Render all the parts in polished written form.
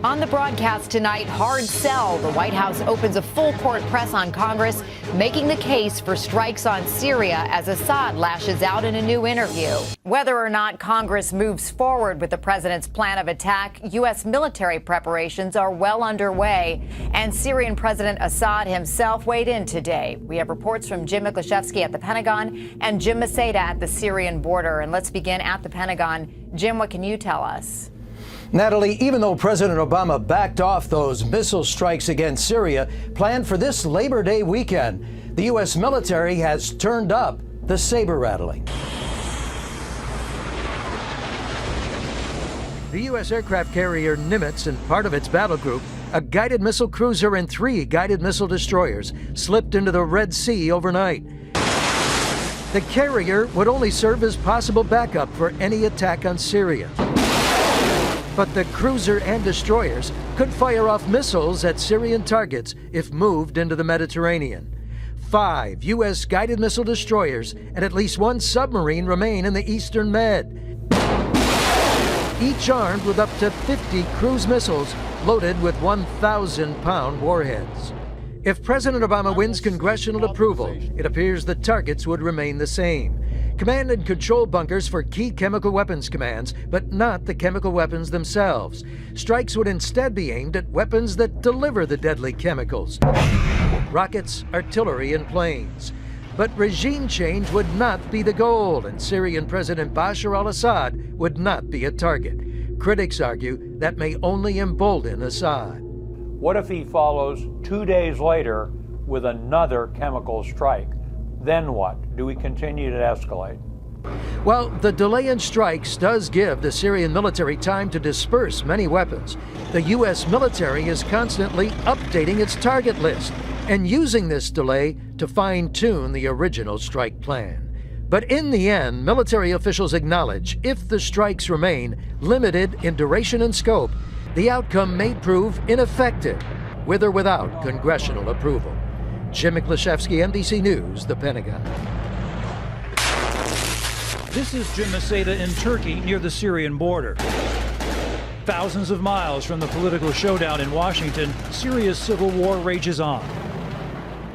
On the broadcast tonight, hard sell. The White House opens a full-court press on Congress, making the case for strikes on Syria as Assad lashes out in a new interview. Whether or not Congress moves forward with the president's plan of attack, U.S. military preparations are well underway, and Syrian President Assad himself weighed in today. We have reports from Jim Miklashevsky at the Pentagon and Jim Maseda at the Syrian border. And let's begin at the Pentagon. Jim, what can you tell us? Natalie, even though President Obama backed off those missile strikes against Syria planned for this Labor Day weekend, the U.S. military has turned up the saber rattling. The U.S. aircraft carrier Nimitz and part of its battle group, a guided missile cruiser and 3 guided missile destroyers, slipped into the Red Sea overnight. The carrier would only serve as possible backup for any attack on Syria. But the cruiser and destroyers could fire off missiles at Syrian targets if moved into the Mediterranean. 5 U.S. guided missile destroyers and at least 1 submarine remain in the Eastern Med, each armed with up to 50 cruise missiles loaded with 1,000-pound warheads. If President Obama wins congressional approval, it appears the targets would remain the same. Command and control bunkers for key chemical weapons commands, but not the chemical weapons themselves. Strikes would instead be aimed at weapons that deliver the deadly chemicals: rockets, artillery, and planes. But regime change would not be the goal, and Syrian President Bashar al-Assad would not be a target. Critics argue that may only embolden Assad. What if he follows 2 days later with another chemical strike? Then what? Do we continue to escalate? Well, the delay in strikes does give the Syrian military time to disperse many weapons. The U.S. military is constantly updating its target list and using this delay to fine-tune the original strike plan. But in the end, military officials acknowledge if the strikes remain limited in duration and scope, the outcome may prove ineffective, with or without congressional approval. Jim Miklashevsky, NBC News, the Pentagon. This is Jim Maseda in Turkey near the Syrian border. Thousands of miles from the political showdown in Washington, Syria's civil war rages on.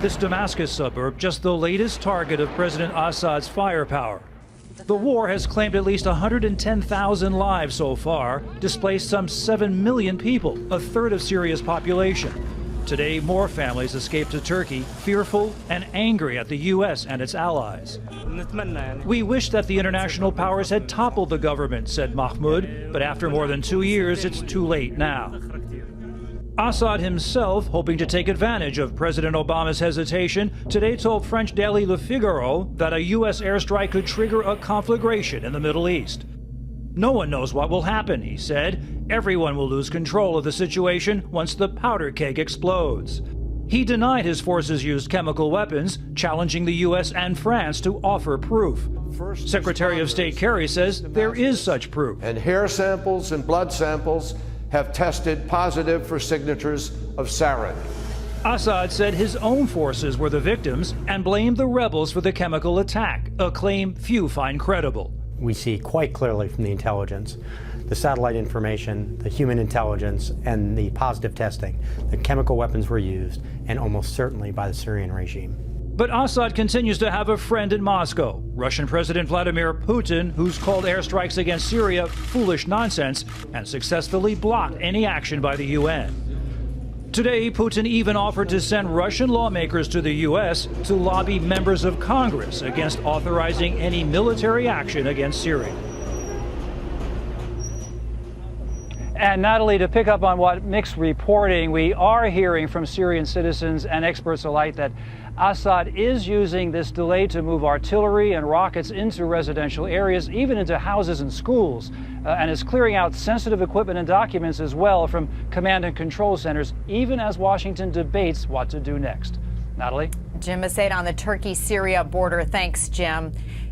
This Damascus suburb, just the latest target of President Assad's firepower. The war has claimed at least 110,000 lives so far, displaced some 7 million people, a third of Syria's population. Today, more families escaped to Turkey, fearful and angry at the U.S. and its allies. We wish that the international powers had toppled the government, said Mahmoud, but after more than 2 years, it's too late now. Assad himself, hoping to take advantage of President Obama's hesitation, today told French daily Le Figaro that a U.S. airstrike could trigger a conflagration in the Middle East. No one knows what will happen, he said. Everyone will lose control of the situation once the powder keg explodes. He denied his forces used chemical weapons, challenging the U.S. and France to offer proof. Secretary of State Kerry says there is such proof. And hair samples and blood samples have tested positive for signatures of sarin. Assad said his own forces were the victims and blamed the rebels for the chemical attack, a claim few find credible. We see quite clearly from the intelligence, the satellite information, the human intelligence, and the positive testing that chemical weapons were used, and almost certainly by the Syrian regime. But Assad continues to have a friend in Moscow, Russian President Vladimir Putin, who's called airstrikes against Syria foolish nonsense and successfully blocked any action by the UN. Today, Putin even offered to send Russian lawmakers to the U.S. to lobby members of Congress against authorizing any military action against Syria. And Natalie, to pick up on what Mick's reporting, we are hearing from Syrian citizens and experts alike that Assad is using this delay to move artillery and rockets into residential areas, even into houses and schools, and is clearing out sensitive equipment and documents as well from command and control centers, even as Washington debates what to do next. Natalie? Jim Maseda on the Turkey-Syria border. Thanks, Jim.